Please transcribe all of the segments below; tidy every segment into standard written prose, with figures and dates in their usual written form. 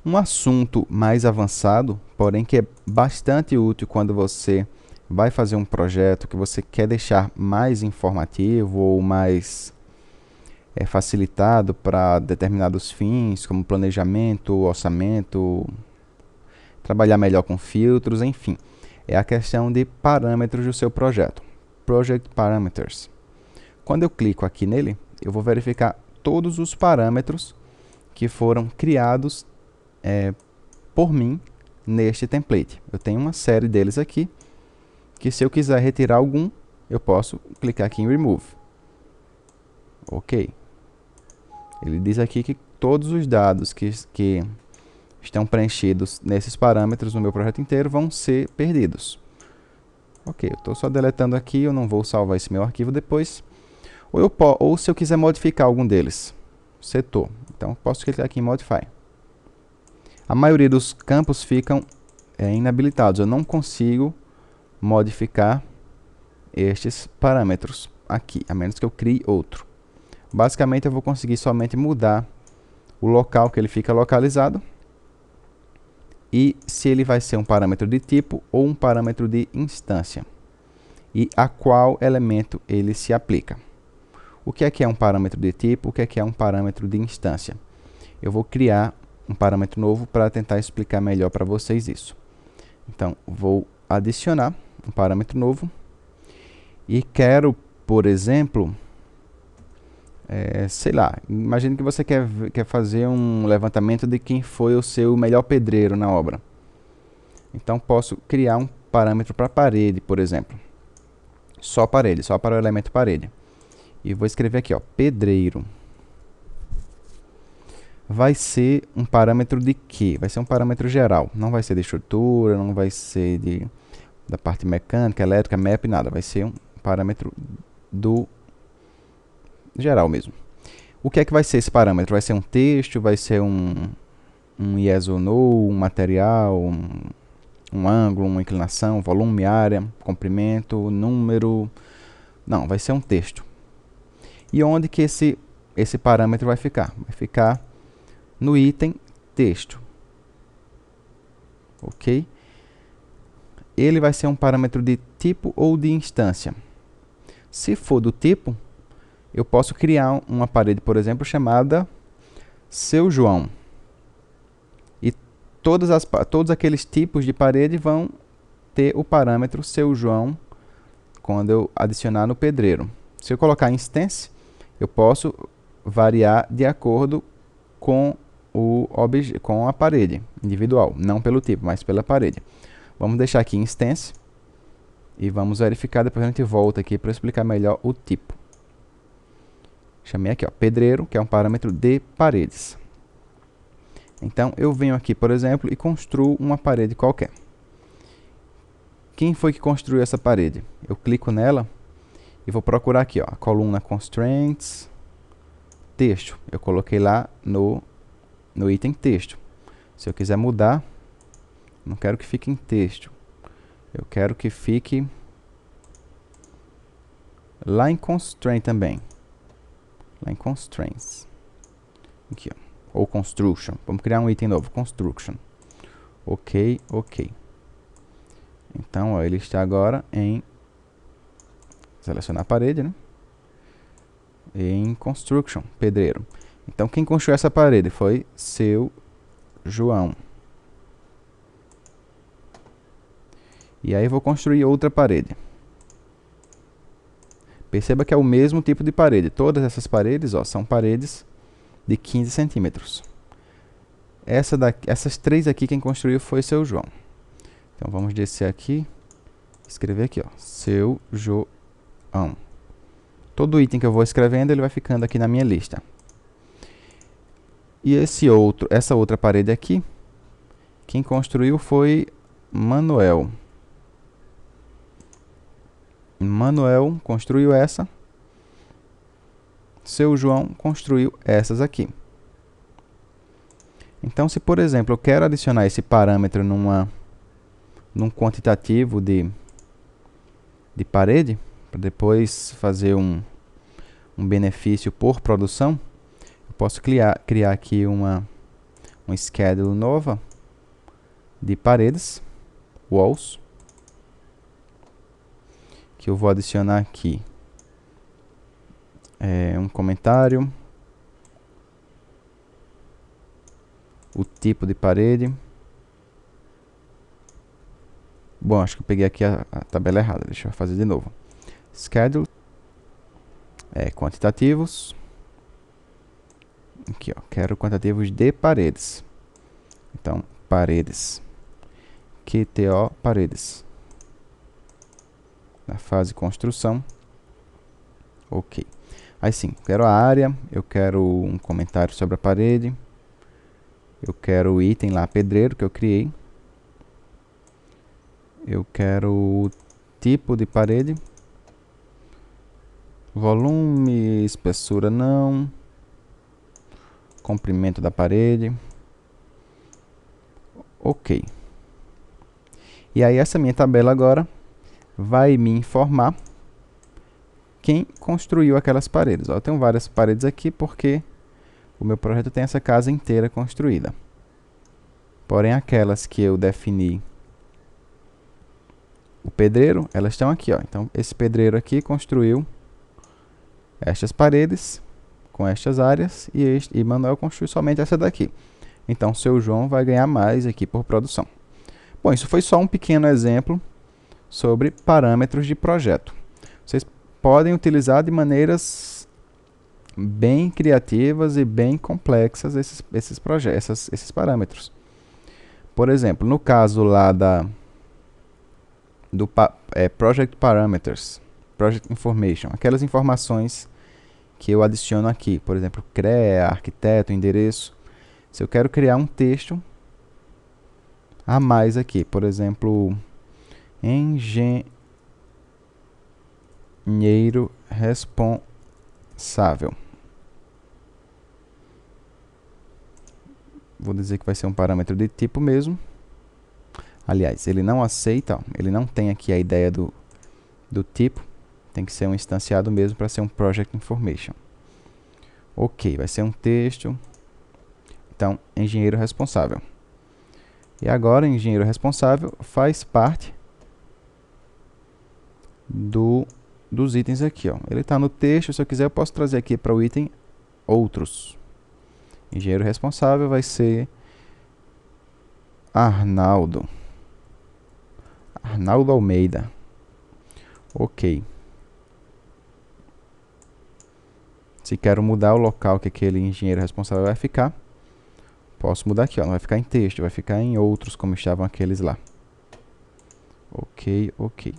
Um assunto mais avançado, porém que é bastante útil quando você vai fazer um projeto que você quer deixar mais informativo ou mais facilitado para determinados fins, como planejamento, orçamento, trabalhar melhor com filtros, enfim. É a questão de parâmetros do seu projeto. Project Parameters. Quando eu clico aqui nele, eu vou verificar todos os parâmetros que foram criados por mim neste template. Eu tenho uma série deles aqui, que se eu quiser retirar algum, eu posso clicar aqui em Remove. Ok. Ele diz aqui que todos os dados que estão preenchidos nesses parâmetros no meu projeto inteiro vão ser perdidos. Ok, eu estou só deletando aqui, eu não vou salvar esse meu arquivo depois. Ou se eu quiser modificar algum deles, setor. Então, posso clicar aqui em Modify. A maioria dos campos ficam inabilitados. Eu não consigo modificar estes parâmetros aqui, a menos que eu crie outro. Basicamente, eu vou conseguir somente mudar o local que ele fica localizado e se ele vai ser um parâmetro de tipo ou um parâmetro de instância e a qual elemento ele se aplica. O que é um parâmetro de tipo? O que é um parâmetro de instância? Eu vou criar um parâmetro novo para tentar explicar melhor para vocês isso. Então, vou adicionar um parâmetro novo e quero, por exemplo, sei lá, imagine que você quer fazer um levantamento de quem foi o seu melhor pedreiro na obra. Então, posso criar um parâmetro para parede, por exemplo. Só parede, só para o elemento parede. E vou escrever aqui, ó, pedreiro. Vai ser um parâmetro de quê? Vai ser um parâmetro geral. Não vai ser de estrutura, não vai ser da parte mecânica, elétrica, map, nada. Vai ser um parâmetro do geral mesmo. O que é que vai ser esse parâmetro? Vai ser um texto, vai ser um yes ou no, um material, um ângulo, uma inclinação, volume, área, comprimento, número. Não, vai ser um texto. E onde que esse parâmetro vai ficar? Vai ficar no item texto. Ok? Ele vai ser um parâmetro de tipo ou de instância. Se for do tipo, eu posso criar uma parede, por exemplo, chamada Seu João. E todos aqueles tipos de parede vão ter o parâmetro Seu João quando eu adicionar no pedreiro. Se eu colocar instance, eu posso variar de acordo com com a parede individual, não pelo tipo, mas pela parede. Vamos deixar aqui instance e vamos verificar, depois a gente volta aqui para explicar melhor o tipo. Chamei aqui, ó, pedreiro, que é um parâmetro de paredes. Então, eu venho aqui, por exemplo, e construo uma parede qualquer. Quem foi que construiu essa parede? Eu clico nela e vou procurar aqui, ó, a coluna Constraints, texto. Eu coloquei lá no item texto. Se eu quiser mudar, não quero que fique em texto. Eu quero que fique lá em Constraint também. Lá em Constraints. Aqui, ó. Ou Construction. Vamos criar um item novo. Construction. Ok, ok. Então, ó, ele está agora em... Selecionar a parede, né? Em Construction, pedreiro. Então, quem construiu essa parede foi Seu João. E aí, vou construir outra parede. Perceba que é o mesmo tipo de parede. Todas essas paredes, ó, são paredes de 15 centímetros. Essas três aqui, quem construiu foi Seu João. Então, vamos descer aqui. Escrever aqui, ó, Seu João. Todo item que eu vou escrevendo, ele vai ficando aqui na minha lista. E essa outra parede aqui, quem construiu foi Manuel. Manuel construiu essa. Seu João construiu essas aqui. Então, se por exemplo eu quero adicionar esse parâmetro num quantitativo de parede, para depois fazer um benefício por produção, eu posso criar aqui uma um schedule nova de paredes, walls, que eu vou adicionar aqui um comentário, o tipo de parede. Bom, acho que eu peguei aqui a tabela errada, deixa eu fazer de novo. Schedule, quantitativos, aqui ó, quero quantitativos de paredes, então paredes, QTO paredes, na fase construção, ok. Aí sim, quero a área, eu quero um comentário sobre a parede, eu quero o item lá, pedreiro, que eu criei, eu quero o tipo de parede, volume, espessura não, comprimento da parede, ok. E aí essa minha tabela agora vai me informar quem construiu aquelas paredes. Ó, eu tenho várias paredes aqui porque o meu projeto tem essa casa inteira construída. Porém, aquelas que eu defini o pedreiro, elas estão aqui, ó. Então, esse pedreiro aqui construiu estas paredes com estas áreas e Manuel construiu somente essa daqui. Então, seu João vai ganhar mais aqui por produção. Bom, isso foi só um pequeno exemplo sobre parâmetros de projeto. Vocês podem utilizar de maneiras bem criativas e bem complexas esses parâmetros. Por exemplo, no caso lá do Project Parameters, Project Information, aquelas informações que eu adiciono aqui, por exemplo, CREA, arquiteto, endereço. Se eu quero criar um texto a mais aqui, por exemplo, engenheiro responsável. Vou dizer que vai ser um parâmetro de tipo mesmo. Aliás, ele não aceita, ó, ele não tem aqui a ideia do tipo. Tem que ser um instanciado mesmo para ser um Project Information. Ok, vai ser um texto. Então, engenheiro responsável. E agora, engenheiro responsável faz parte dos itens aqui, ó. Ele está no texto, se eu quiser eu posso trazer aqui para o item outros. Engenheiro responsável vai ser Arnaldo Almeida. Ok. Se quero mudar o local que aquele engenheiro responsável vai ficar, posso mudar aqui, ó. Não vai ficar em texto, vai ficar em outros, como estavam aqueles lá. Ok, ok.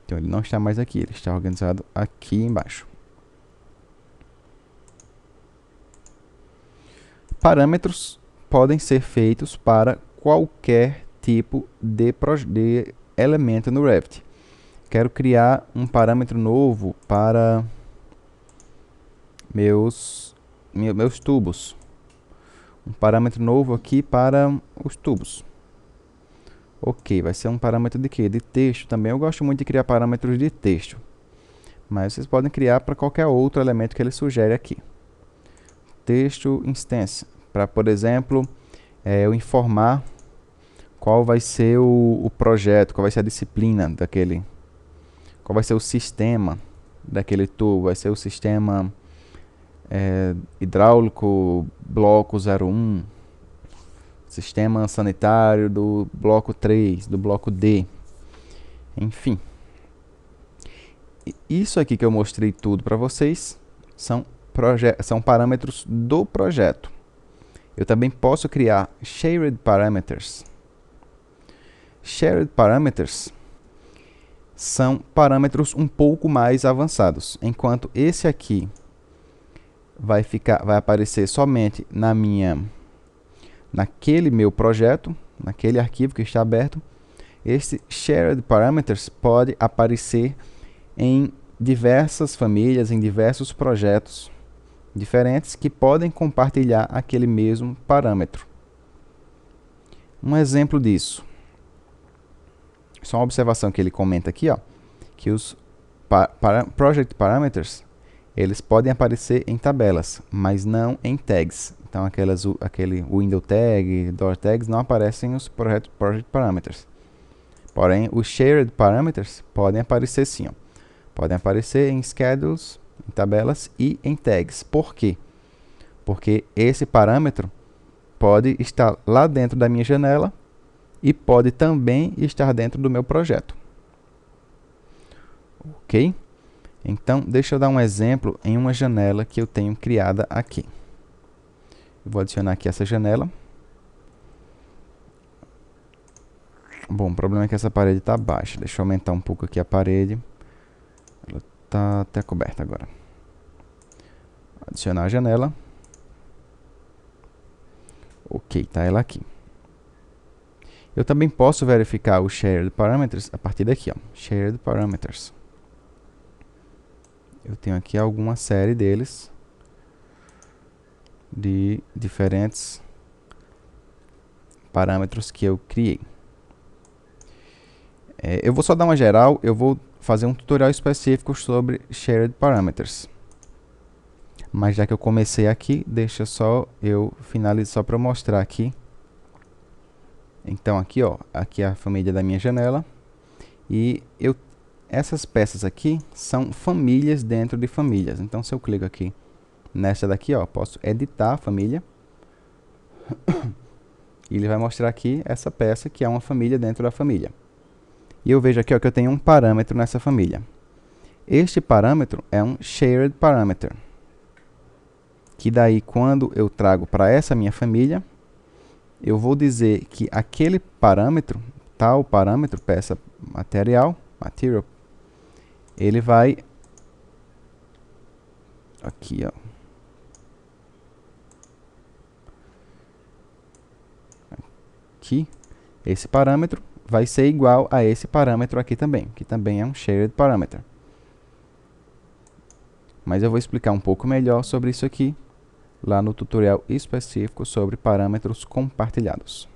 Então ele não está mais aqui, ele está organizado aqui embaixo. Parâmetros podem ser feitos para qualquer tipo de elemento no Revit. Quero criar um parâmetro novo para meus tubos. Um parâmetro novo aqui para os tubos. Ok, vai ser um parâmetro de quê? De texto também. Eu gosto muito de criar parâmetros de texto. Mas vocês podem criar para qualquer outro elemento que ele sugere aqui. Texto instance. Para, por exemplo, eu informar qual vai ser o projeto, qual vai ser a disciplina daquele. Qual vai ser o sistema daquele tubo. Vai ser o sistema hidráulico bloco 01. Sistema sanitário do bloco 3, do bloco D. Enfim. Isso aqui que eu mostrei tudo para vocês são parâmetros do projeto. Eu também posso criar Shared Parameters. Shared Parameters são parâmetros um pouco mais avançados. Enquanto esse aqui vai aparecer somente naquele meu projeto, naquele arquivo que está aberto, esse Shared Parameters pode aparecer em diversas famílias, em diversos projetos diferentes que podem compartilhar aquele mesmo parâmetro. Um exemplo disso, só uma observação que ele comenta aqui, ó, que os Project Parameters eles podem aparecer em tabelas, mas não em tags. Então aquele window tag, door tags não aparecem os project parameters. Porém, os shared parameters podem aparecer sim. Ó. Podem aparecer em schedules, em tabelas e em tags. Por quê? Porque esse parâmetro pode estar lá dentro da minha janela e pode também estar dentro do meu projeto. Ok? Então, deixa eu dar um exemplo em uma janela que eu tenho criada aqui. Eu vou adicionar aqui essa janela. Bom, o problema é que essa parede está baixa. Deixa eu aumentar um pouco aqui a parede. Ela está até coberta agora. Adicionar a janela. Ok, está ela aqui. Eu também posso verificar os shared parameters a partir daqui, ó. Shared parameters. Eu tenho aqui alguma série deles de diferentes parâmetros que eu criei. Eu vou só dar uma geral, eu vou fazer um tutorial específico sobre shared parameters. Mas já que eu comecei aqui, deixa só eu finalizar só para mostrar aqui. Então aqui, ó, aqui é a família da minha janela. E essas peças aqui são famílias dentro de famílias. Então se eu clico aqui nessa daqui, ó, posso editar a família. E ele vai mostrar aqui essa peça que é uma família dentro da família. E eu vejo aqui, ó, que eu tenho um parâmetro nessa família. Este parâmetro é um shared parameter. Que daí, quando eu trago para essa minha família, eu vou dizer que aquele parâmetro, tal parâmetro, peça material, ele vai aqui, ó. Aqui, esse parâmetro vai ser igual a esse parâmetro aqui também, que também é um shared parameter. Mas eu vou explicar um pouco melhor sobre isso aqui lá no tutorial específico sobre parâmetros compartilhados.